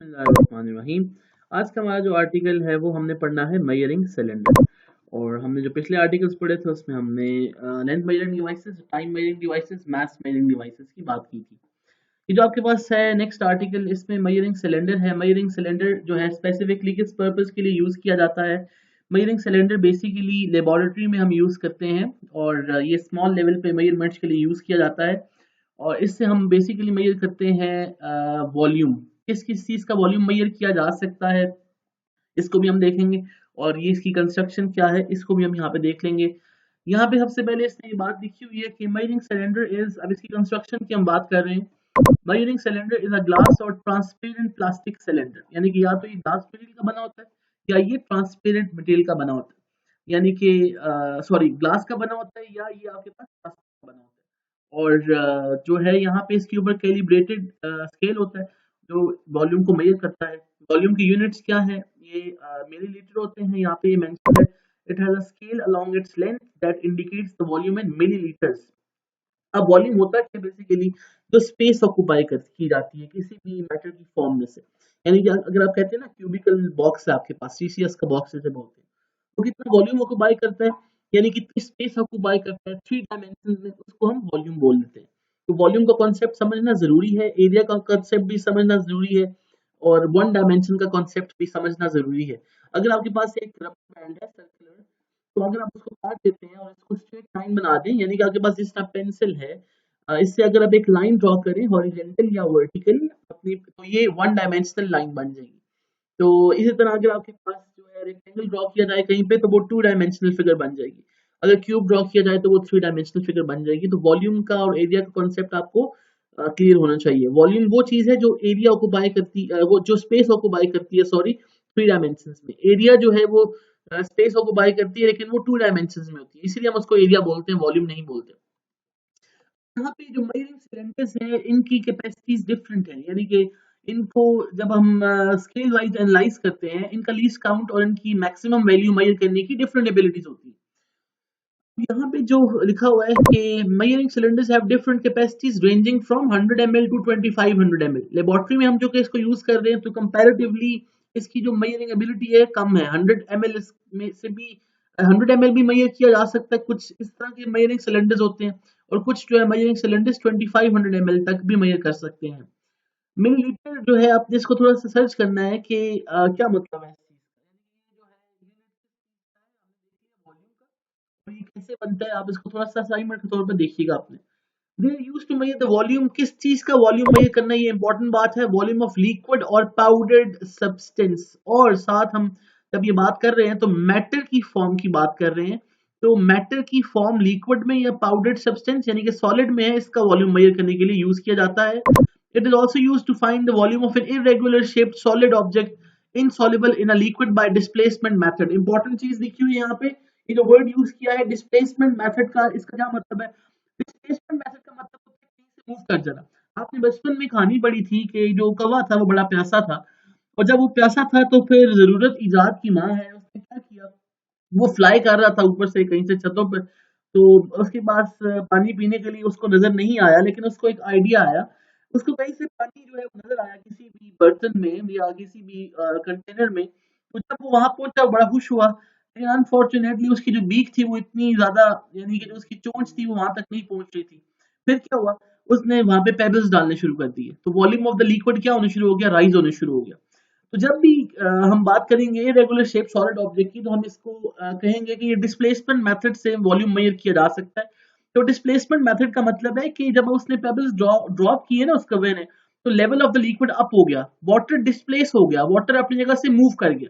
बिस्मिल्लाहिर्रहमानिर्रहीम। आज का हमारा जो आर्टिकल है वो हमने पढ़ना है मेजरिंग सिलेंडर। और हमने जो पिछले आर्टिकल्स पढ़े थे उसमें हमने length measuring devices, time measuring devices, mass measuring devices की बात की थी। ये जो आपके पास है नेक्स्ट आर्टिकल, इसमें मेजरिंग सिलेंडर है। मेजरिंग सिलेंडर जो है स्पेसिफिकली किस पर्पस के लिए यूज किया जाता है? मेजरिंग सिलेंडर बेसिकली लेबोरेटरी में हम यूज करते हैं और ये स्मॉल लेवल पे मेजरमेंट्स के लिए यूज किया जाता है। और इससे हम बेसिकली मेजर करते हैं वॉल्यूम। किस किस चीज का वॉल्यूम मेजर किया जा सकता है इसको भी हम देखेंगे। और ये इसकी कंस्ट्रक्शन क्या है इसको भी हम यहाँ पे देख लेंगे। यहाँ पे सबसे पहले इसने ये बात लिखी हुई है कि मेजरिंग सिलेंडर इज, अब इसकी कंस्ट्रक्शन की हम बात कर रहे हैं। Measuring cylinder is a glass और ट्रांसपेरेंट प्लास्टिक सिलेंडर, यानी कि या तो ये ग्लास मटेरियल का बना होता है या ये ट्रांसपेरेंट मटेरियल का बना होता है। यानी कि सॉरी, ग्लास का बना होता है या ये आपके पास प्लास्टिक का बना होता है। और जो है यहाँ पे इसके ऊपर कैलिब्रेटेड स्केल होता है जो वॉल्यूम को मेजर करता है। वॉल्यूम की यूनिट्स क्या है? ये मिलीलीटर होते हैं। यहाँ पे ये मेंशन है, it has a scale along its length that indicates the volume in millilitres. अब वॉल्यूम होता है बेसिकली जो स्पेस ऑक्युपाई की जाती है किसी भी मैटर की फॉर्म में से। यानी कि अगर आप कहते हैं ना क्यूबिकल बॉक्स है आपके पास, सीसीएस का बॉक्स जैसे बोलते हैं, वो कितना वॉल्यूम ऑक्युपाई करता है, यानी कितनी स्पेस ऑक्युपाई करता है थ्री डायमेंशन में, उसको हम वॉल्यूम बोल देते हैं। तो वॉल्यूम का कॉन्सेप्ट समझना जरूरी है, एरिया का कॉन्सेप्ट भी समझना जरूरी है और वन डायमेंशन का कॉन्सेप्ट भी समझना जरूरी है। अगर आपके पास एक रबर बैंड है सर्कुलर, तो अगर आप उसको काट देते हैं और इसको स्ट्रेट लाइन बना दें, यानी कि आपके पास जिस तरह पेंसिल है, इससे अगर आप एक लाइन ड्रॉ करें हॉरिजॉन्टल या वर्टिकल अपनी, तो ये वन डायमेंशनल लाइन बन जाएगी। तो इसी तरह अगर आपके पास जो है रेक्टेंगल ड्रॉ किया जाए कहीं पे, तो वो टू डायमेंशनल फिगर बन जाएगी। अगर क्यूब ड्रॉ किया जाए तो वो थ्री डायमेंशनल फिगर बन जाएगी। तो वॉल्यूम का और एरिया का कॉन्सेप्ट आपको क्लियर होना चाहिए। वॉल्यूम वो चीज है जो एरिया ऑक्युपाई करती वो जो स्पेस ऑक्युपाई करती है, सॉरी, थ्री डायमेंशंस में। एरिया जो है वो स्पेस ऑक्युपाई करती है लेकिन वो टू डायमेंशंस में होती है, इसलिए हम उसको एरिया बोलते हैं, वॉल्यूम नहीं बोलते। यहाँ पे जो मेजरिंग सिलेंडर्स है इनकी कैपेसिटीज डिफरेंट है, यानी कि इनको जब हम स्केल वाइज एनालाइज करते हैं, इनका लीस्ट काउंट और इनकी मैक्सिमम वैल्यू मेजर करने की डिफरेंट एबिलिटीज होती है। यहाँ पे जो लिखा हुआ है कि measuring cylinders have different capacities ranging from 100 ml to 2500 ml। Laboratory में हम जो कि इसको यूज कर रहे हैं तो कंपैरेटिवली इसकी जो मेजरिंग एबिलिटी है कम है। 100 ml में से भी 100 ml भी मेजर किया जा सकता है। कुछ इस तरह के मेजरिंग सिलेंडर्स होते हैं और कुछ जो है मेजरिंग सिलेंडर्स 2500 ml तक भी मेजर कर सकते हैं। मिलीलीटर जो है आपने इसको थोड़ा सा सर्च करना है कि क्या मतलब है इस चीज का। यानी कि ये जो है वॉल्यूम का, और ये कैसे बनता है आप इसको थोड़ा सा असाइनमेंट के तौर पर देखिएगा आपने। They use to measure the volume, किस चीज का वॉल्यूम मेजर करना, ये इंपॉर्टेंट बात है। वॉल्यूम ऑफ लिक्विड और पाउडर्ड सब्सटेंस। और साथ हम जब ये बात कर रहे हैं तो मैटर की फॉर्म की बात कर रहे हैं। तो मैटर की फॉर्म लिक्विड में या पाउडर्ड सब्सटेंस यानी कि सॉलिड में है, इसका वॉल्यूम मेजर करने के लिए यूज किया जाता है। It is also use to find the volume of an irregular shaped solid object insoluble in a liquid by displacement method. Important चीज लिखी हुई है यहाँ पे, ये जो वर्ड यूज किया है डिस्प्लेसमेंट मेथड का, इसका क्या मतलब है? डिस्प्लेसमेंट मेथड का मतलब होता है कहीं से मूव कर जाना। आपने बचपन में कहानी पढ़ी थी कि जो कौवा था वो बड़ा प्यासा था, और जब वो प्यासा था तो फिर जरूरत इजाद की माँ है, उसने क्या किया, वो फ्लाई कर रहा था ऊपर से कहीं से छतों पर। तो उसके पास पानी पीने के लिए उसको नजर नहीं आया, लेकिन उसको एक आइडिया आया। उसको कहीं से पानी जो है वो नजर आया किसी भी बर्तन में या किसी भी कंटेनर में। तो जब वो वहां पहुंचा वो बड़ा खुश हुआ, लेकिन अनफॉर्चुनेटली उसकी जो बीक थी वो इतनी ज्यादा, यानी कि जो उसकी चोंच थी वो वहां तक नहीं पहुंच रही थी। फिर क्या हुआ, उसने वहां पे पेबल्स डालने शुरू कर दिए, तो वॉल्यूम ऑफ द लिक्विड क्या होने शुरू हो गया, राइज होने शुरू हो गया। तो जब भी हम बात करेंगे इरेगुलर शेप सॉलिड ऑब्जेक्ट की, तो हम इसको कहेंगे कि ये डिस्प्लेसमेंट मेथड से वॉल्यूम मेजर किया जा सकता है। तो डिस्प्लेसमेंट मेथड का मतलब है कि जब उसने पेबल्स ड्रॉप किए ना उस कव्वे ने, तो level of the liquid up हो गया, वाटर डिस्प्लेस हो गया, वाटर अपनी जगह से मूव कर गया।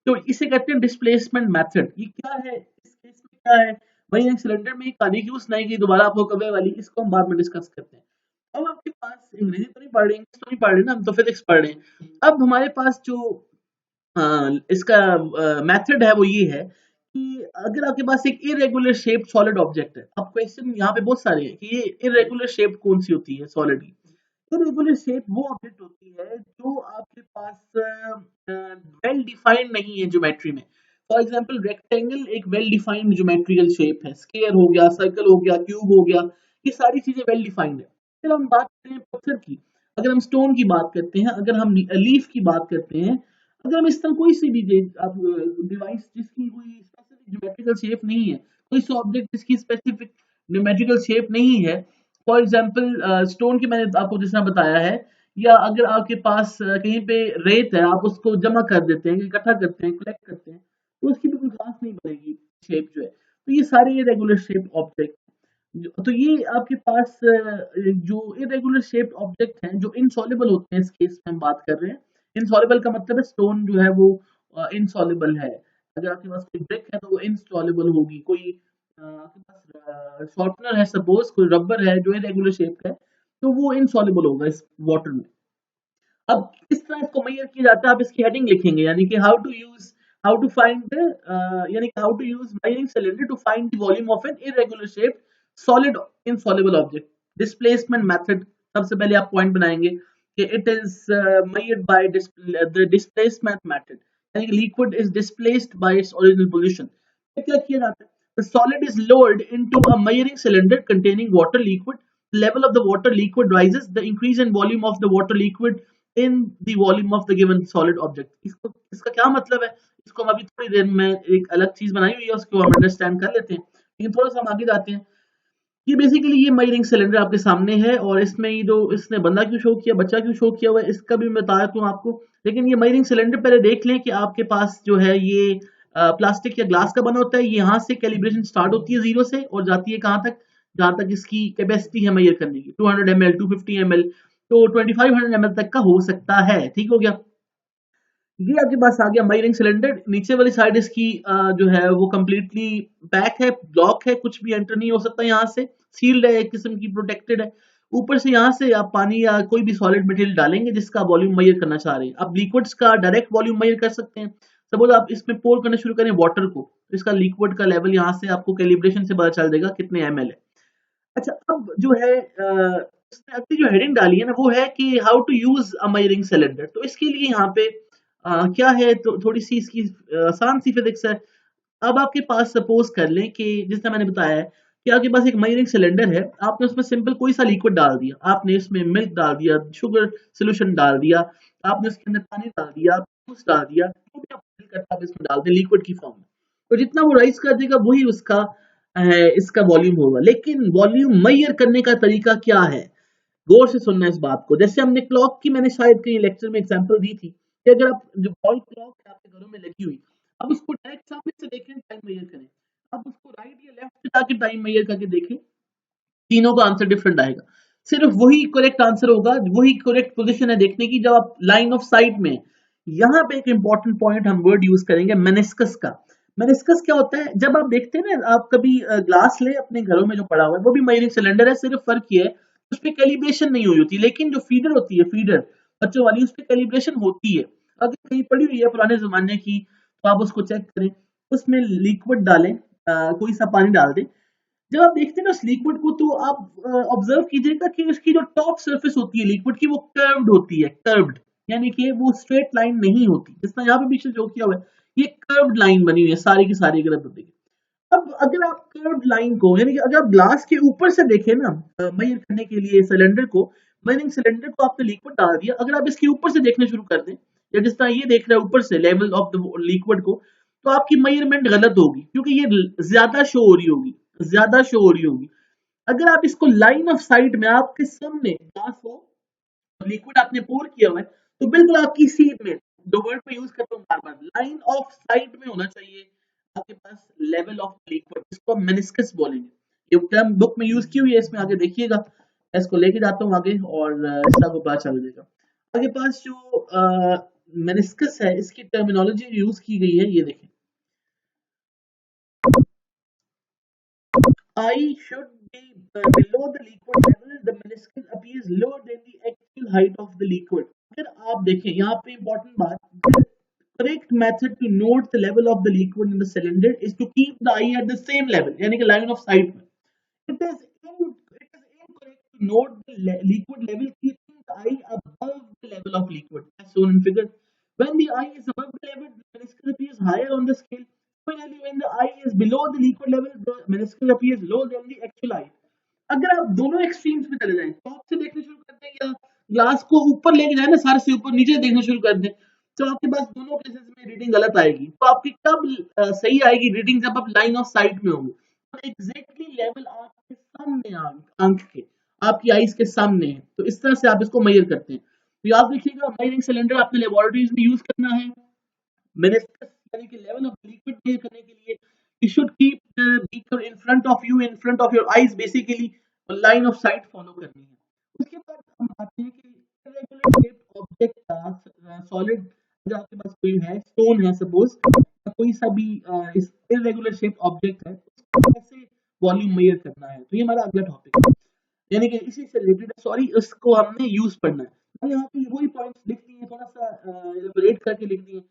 तो इसे कहते हैं डिस्प्लेसमेंट मेथड। ये क्या है इस केस में, क्या है भाई, एक सिलेंडर में कहानी क्यों सुनाई गई दोबारा आपको कव्वे वाली, इसको हम बाद में डिस्कस करते हैं। अब आपके पास अंग्रेजी तो नहीं पढ़ रहे, इंग्लिश तो नहीं पढ़ रहे ना, हम तो फिजिक्स पढ़ रहे हैं। अब हमारे पास जो इसका मेथड है वो ये है कि अगर आपके पास एक इरेगुलर शेप सॉलिड ऑब्जेक्ट है, अब क्वेश्चन यहाँ पे बहुत सारे हैं कि ये इरेगुलर शेप कौन सी होती है सॉलिड की। इरेगुलर शेप वो ऑब्जेक्ट होती है जो आपके पास वेल डिफाइंड नहीं है ज्योमेट्री में। फॉर एग्जांपल रेक्टेंगल एक वेल डिफाइंड ज्योमेट्रिकल शेप है, स्क्वायर हो गया, सर्कल हो गया, क्यूब हो गया, ये सारी चीजें वेल डिफाइंड है। फिर हम बात करें पत्थर की। अगर हम स्टोन की बात करते हैं, अगर हम लीफ की बात करते हैं, अगर हम इस तरह कोई सी भी डिवाइस जिसकी कोई स्पेसिफिक ज्योमेट्रिकल शेप नहीं है, कोई सा ऑब्जेक्ट जिसकी स्पेसिफिक ज्योमेट्रिकल शेप नहीं है, फॉर एग्जांपल स्टोन की मैंने आपको जिस तरह बताया है, या अगर आपके पास कहीं पे रेत है, आप उसको जमा कर देते हैं, इकट्ठा करते हैं, कलेक्ट करते हैं, तो उसकी भी कोई खास नहीं बनेगी शेप जो है। तो ये सारे इरेगुलर शेप ऑब्जेक्ट, तो ये आपके पास जो इरेगुलर शेप्ड ऑब्जेक्ट हैं जो इनसॉल्युबल होते हैं, इस केस में हम बात कर रहे हैं। इनसॉल्युबल का मतलब है स्टोन जो है वो इनसॉल्युबल है। अगर आपके पास कोई ब्रिक है तो वो इनसॉल्युबल होगी। कोई आपके पास शॉर्पनर है, सपोज कोई रबर है जो इरेगुलर शेप है, तो वो इनसॉल्युबल होगा इस वाटर में। अब किस तरह इसको मेजर किया जाता है, आप इसकी हेडिंग लिखेंगे, यानी कि हाउ टू फाइंड द यानी कि how to use measuring cylinder to find the volume of an irregular shape solid insoluble object. Displacement method, सबसे पहले आप पॉइंट बनाएंगे कि it is measured by the displacement method, यानी कि liquid is displaced by its original position. क्या किया जाता है? The solid is lowered into a measuring cylinder containing water liquid. The level of the water liquid rises. The increase in volume of the water liquid in the volume of the given solid object. इसका क्या मतलब है? इसको हम अभी थोड़ी देर में एक अलग चीज बनाई हुई है, उसको हम अंडरस्टैंड कर लेते हैं, लेकिन थोड़ा सा हम आगे जाते हैं। ये बेसिकली ये मेजरिंग सिलेंडर आपके सामने है, और इसमें ये जो इसने बंदा क्यों शो किया, बच्चा क्यों शो किया हुआ है, इसका भी मैं बता दूं आपको। लेकिन ये मेजरिंग सिलेंडर पहले देख लें कि आपके पास जो है ये प्लास्टिक या ग्लास का बना होता है। यहाँ से कैलिब्रेशन स्टार्ट होती है 0 से और जाती है कहाँ तक, जहां तक इसकी कैपेसिटी है मेजर करने की, 200 ml, 250 ml, तो 2500 ml तक का हो सकता है। ठीक हो गया। ये आपके पास आ गया मेजरिंग सिलेंडर। नीचे वाली साइड इसकी जो है वो कंप्लीटली पैक है, ब्लॉक है, कुछ भी एंटर नहीं हो सकता यहाँ से, सील्ड है, एक किस्म की प्रोटेक्टेड है। ऊपर से यहाँ से आप पानी या कोई भी सॉलिड मटेरियल डालेंगे जिसका वॉल्यूम मेजर करना चाह रहे हैं। आप लिक्विड्स का डायरेक्ट वॉल्यूम मेजर कर सकते हैं। सपोज आप इसमें पोर करना शुरू करें वाटर को, तो इसका लिक्विड का लेवल यहाँ से आपको कैलिब्रेशन से पता चल जाएगा कितने ml है। अच्छा, अब जो है इसने अगली जो हेडिंग डाली है ना, वो है कि how to use a measuring cylinder. तो इसके लिए यहाँ पे क्या है, तो थोड़ी सी इसकी आसान सी फिजिक्स है। अब आपके पास सपोज कर लें कि जिस तरह मैंने बताया है कि आपके पास एक मेजरिंग सिलेंडर है, आपने उसमें सिंपल कोई सा लिक्विड डाल दिया, आपने इसमें मिल्क डाल दिया, शुगर सोल्यूशन डाल दिया, आपने उसके अंदर पानी डाल दिया, जूस डाल दिया, जो भी आप feel करता है आप इसमें डाल दें लिक्विड की फॉर्म में। तो जितना वो राइज कर देगा वही उसका है, इसका वॉल्यूम होगा। लेकिन वॉल्यूम मेजर करने का तरीका क्या है, गौर से सुनना इस बात को। जैसे हमने क्लॉक की, मैंने शायद कहीं लेक्चर में एग्जांपल दी थी कि अगर आप जो वॉल क्लॉक है आपके घरों में लगी हुई, अब उसको डायरेक्ट सामने से देखें, टाइम मेजर करें, आप उसको राइट या लेफ्ट से जाके टाइम मेजर करके देखें, तीनों का आंसर डिफरेंट आएगा। सिर्फ वही करेक्ट आंसर होगा, वही करेक्ट पोजीशन है देखने की, जब आप लाइन ऑफ साइट में। यहाँ पे एक इंपॉर्टेंट पॉइंट हम वर्ड यूज करेंगे मेनिस्कस का। मेनिस्कस क्या होता है? जब आप देखते हैं ना, आप कभी ग्लास ले अपने घरों में जो पड़ा हुआ है, वो भी मेजरिंग सिलेंडर है, सिर्फ फर्क ये है उस पर कैलिब्रेशन नहीं हुई होती, लेकिन जो फीडर होती है, फीडर बच्चों वाली, उस पर कैलिब्रेशन होती है। अगर कहीं पड़ी हुई है पुराने जमाने की, तो आप उसको चेक करें, उसमें लिक्विड डालें, कोई सा पानी डाल दें। जब आप देखते हैं ना उस लिक्विड को, तो आप ऑब्जर्व कीजिएगा कि उसकी जो टॉप सरफेस होती है लिक्विड की, वो कर्व्ड होती है, कर्व्ड, यानी कि वो स्ट्रेट लाइन नहीं होती, जिस तरह यहाँ पे पीछे जो किया हुआ है, ये कर्व्ड लाइन बनी हुई है सारी की सारी, अगर आप देखिए। अब अगर आप कर्व्ड लाइन को, यानी कि अगर आप ग्लास के ऊपर से देखें ना, मेजर करने के लिए सिलेंडर को, मेजरिंग सिलेंडर को आपने लिक्विड डाल दिया, अगर आप इसके ऊपर से देखने शुरू कर दें, या जिस तरह ये देख रहे हैं ऊपर से लेवल ऑफ द लिक्विड को, तो आपकी मेजरमेंट गलत होगी, क्योंकि ये ज्यादा शो हो रही होगी, ज्यादा शो हो रही होगी। अगर आप इसको लाइन ऑफ साइट में आपके सामने ग्लास हो, लिक्विड आपने पोर किया हुआ है, तो बिल्कुल आपकी सीट में, दो वर्ड पे यूज करता हूँ बार बार, लाइन ऑफ साइट में होना चाहिए आपके पास लेवल ऑफ लिक्विड, जिसको हम मेनिस्कस बोलेंगे। ये टर्म बुक में यूज की हुई है, इसमें आगे देखिएगा। मैं इसको लेके जाता हूँ आगे और इसका आपको पता चल जाएगा। आगे पास जो मेनिस्कस है, इसकी टर्मिनोलॉजी यूज की गई है, ये देखें। I should be below the liquid level. The meniscus appears lower than the actual height of the liquid. अगर आप देखें यहाँ पे important बात, the correct method to note the level of the liquid in the cylinder is to keep the eye at the same level, यानी कि line of sight में. It is incorrect to note the liquid level keeping the eye above the level of liquid, as shown in figure. When the eye is above the level, the meniscus appears higher on the scale. Similarly, when the eye is below the liquid level, the meniscus appears lower than the actual eye. अगर आप दोनों extremes में चले जाएं, top से देखने शुरू करते हैं या ग्लास को ऊपर लेके जाए ना, सारे से ऊपर नीचे देखना शुरू कर दें, तो आपके पास दोनों केसेस में रीडिंग गलत आएगी। तो आपकी कब सही आएगी रीडिंग, जब आप लाइन ऑफ साइट में होंगे, तो एग्जैक्टली लेवल आपके सामने आंख के, आपकी आईज के सामने है। तो इस तरह से आप इसको मेजर करते हैं। तो याद रखिएगा, मेजरिंग सिलेंडर आपने लेबोरेटरीज में यूज करना है मेनिस्कस यानी कि लेवल ऑफ लिक्विड मेजर करने के लिए। You should keep the beaker in front of you, in front of your eyes basically, और लाइन ऑफ साइट फॉलो करनी है। उसके बाद हम आते हैं कि इरेगुलर शेप्ड ऑब्जेक्ट का सॉलिड, अगर आपके पास कोई है स्टोन है सपोज, कोई सा भी इस इरेगुलर शेप्ड ऑब्जेक्ट है, उसको कैसे वॉल्यूम मेजर करना है, तो ये हमारा अगला टॉपिक है, यानी कि इसी से रिलेटेड है। सॉरी, उसको हमने यूज पढ़ना है। तो यहाँ पे वही पॉइंट्स लिख दिए, थोड़ा सा एलेबोरेट करके लिख दिए,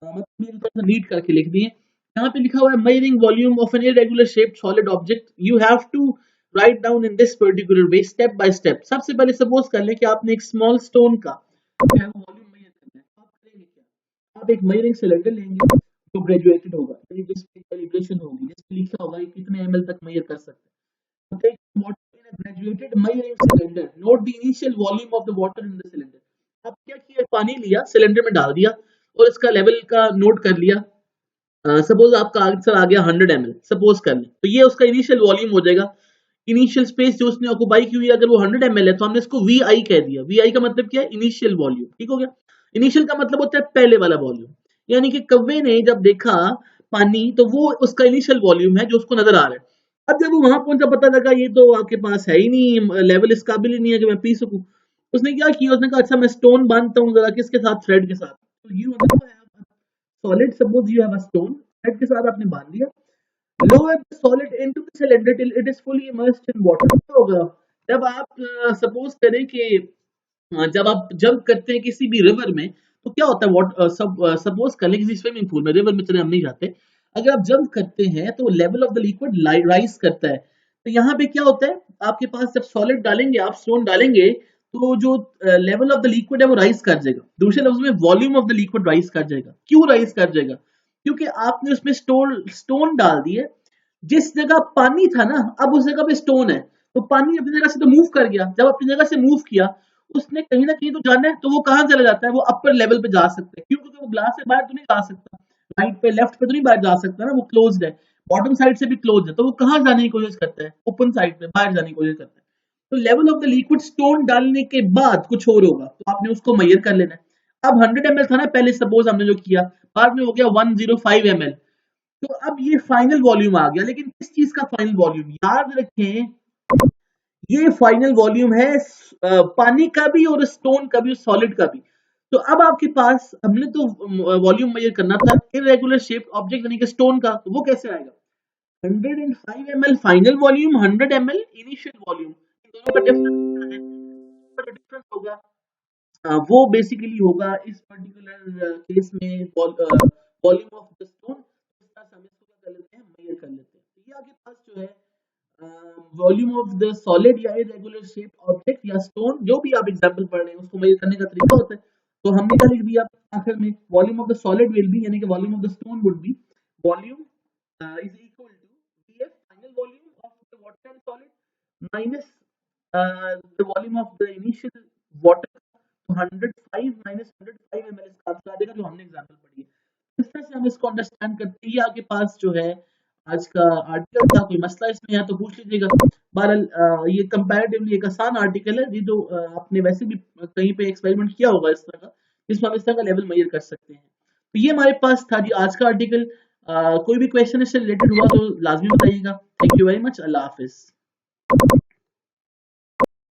मतलब थोड़ा सा नीट करके लिख दिए। यहाँ पे लिखा हुआ है measuring volume of an irregular shaped solid object, you have to write down in this particular way, step by step. सबसे पहले सपोज कर लें कि आपने एक स्मॉल स्टोन का वॉल्यूम मेजर करना है, तो आप करेंगे क्या, आप एक मेजरिंग सिलेंडर लेंगे जो ग्रेजुएटेड होगा, यानी जिस पे कैलिब्रेशन होगी, जिस पे लिखा होगा कि कितने एमएल तक मेजर कर सकते हैं। Take water in a graduated measuring cylinder. Note the initial volume of the water in the cylinder. अब क्या किया, पानी लिया, सिलेंडर में डाल दिया और इसका लेवल का नोट कर लिया। सपोज आपका आंसर आ गया 100 ml, सपोज कर लें, तो ये उसका इनिशियल वॉल्यूम हो जाएगा। इनिशियल स्पेस जो उसने ऑक्यूपाई की हुई है, अगर वो 100 ml है, तो हमने इसको वी आई कह दिया। वी आई का मतलब क्या है, इनिशियल वॉल्यूम। ठीक हो गया। इनिशियल का मतलब होता है पहले वाला वॉल्यूम, यानी कि कव्वे ने जब देखा पानी, तो वो उसका इनिशियल वॉल्यूम है जो उसको नजर आ रहा है। अब जब वो वहां पहुंचा, पता लगा ये तो आपके पास है ही नहीं, लेवल इस काबिल ही नहीं है कि मैं पी सकूं। उसने क्या किया, उसने कहा अच्छा मैं स्टोन बांधता हूँ जरा, किसके साथ, थ्रेड के साथ। तो you solid, suppose you have a stone, thread के साथ आपने बांध दिया। Lower the solid into the cylinder till it is fully immersed in water. क्या होगा, जब आप सपोज करें कि जब आप जंप करते हैं किसी भी रिवर में, तो क्या होता है, सपोज कर लें किसी स्विमिंग पूल में, रिवर में चले हम नहीं जाते, अगर आप जंप करते हैं तो level of the liquid rise करता है। तो यहाँ पे क्या होता है, आपके पास जब सॉलिड डालेंगे, आप स्टोन डालेंगे, तो जो लेवल ऑफ द लिक्विड है वो राइज कर जाएगा। दूसरे लफ्ज में volume of the liquid rise कर जाएगा। क्यों राइज कर जाएगा, क्योंकि आपने उसमें स्टोन डाल दिए। जिस जगह पानी था ना, अब उस जगह पे स्टोन है, तो पानी अपनी जगह से तो मूव कर गया। जब अपनी जगह से मूव किया, उसने कहीं ना कहीं तो जाना है, तो वो कहाँ चला जाता है, वो अपर लेवल पे जा सकता है। क्यों, क्योंकि वो ग्लास से बाहर तो नहीं जा सकता, राइट पे लेफ्ट पे तो नहीं बाहर जा सकता ना, वो क्लोज्ड है, बॉटम साइड से भी क्लोज है, तो वो कहाँ जाने की कोशिश करता है, ओपन साइड पे बाहर जाने की कोशिश करता है। तो level of the liquid stone डालने के बाद कुछ और होगा, तो आपने उसको मेजर कर लेना है। अब 100 ml था ना पहले, सपोज हमने जो किया, बाद में हो गया 105 ml। तो अब ये फाइनल वॉल्यूम आ गया, लेकिन किस चीज का फाइनल वॉल्यूम, याद रखें ये फाइनल वॉल्यूम है पानी का भी और स्टोन का भी, सॉलिड का भी। तो अब आपके पास, हमने तो वॉल्यूम मेजर करना था इरेगुलर शेप्ड ऑब्जेक्ट यानी कि स्टोन का, तो वो कैसे आएगा, 105 ml final volume, 100 ml initial volume, इन दोनों का डिफरेंस होगा। वो बेसिकली होगा इस पर्टिकुलर केस में वॉल्यूम ऑफ द स्टोन। इस तरह से हम इसको क्या कर लेते हैं, मेजर कर लेते हैं। तो ये आपके पास जो है वॉल्यूम ऑफ द सॉलिड या इरेगुलर शेप्ड ऑब्जेक्ट या स्टोन, जो भी आप एग्जांपल पढ़ रहे हैं, उसको मेजर करने का तरीका होता है। तो हमने क्या लिख दिया आखिर में, volume of the solid will be, यानी कि volume of the stone would be, volume is equal to VF final volume of the water and solid minus the volume of the initial water. तो 105 minus 105 ml इसका answer आ जाएगा, जो हमने example पढ़ी है। इस तरह से हम इसको अंडरस्टैंड करते हैं। ये आपके पास जो है आज का आर्टिकल था, कोई मसला इसमें है तो पूछ लीजिएगा। बहरहाल ये कंपैरेटिवली एक आसान आर्टिकल है, ये जो आपने वैसे भी कहीं पे एक्सपेरिमेंट किया होगा इस तरह का, जिसमें हम इस तरह का लेवल मेजर कर सकते हैं। तो ये हमारे पास था जी आज का आर्टिकल। कोई भी क्वेश्चन इससे रिलेटेड हुआ तो लाजमी बताइएगा। Thank you very much. Allah Hafiz.